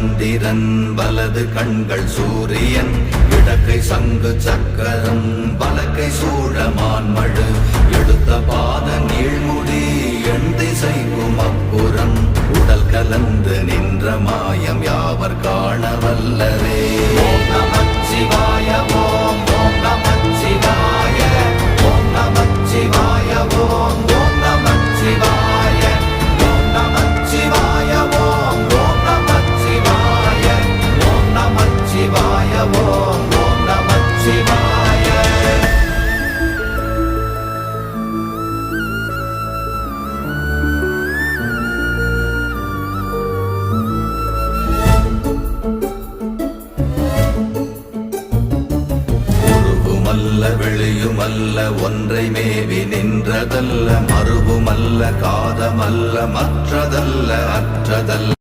சந்திரன் வலது கண்கள் சூரியன் இடக்கை சங்கு சக்கரம் வலக்கை சூழமான்மழு எடுத்த பாத நீழ்முடி எண் திசைக்கும் அப்புறம் உடல் கலந்து நின்ற மாயம் யாவர் காண வல்லரே. ஓம் நமச்சிவாய ஓம் ஓம் நமச்சிவாய ஓம் நமச்சிவாய ஓம் ஓம் நமச்சிவாய ஓம் நமச்சிவாய ஓம் ஓம் நமச்சிவாய ஓம் நமச்சிவாய ஓம் ஓம் நமச்சிவாய. வெளியுமல்ல ஒன்றை மேவி நின்றதல்ல மறுவுமல்ல காதமல்ல மற்றதல்ல அற்றதல்ல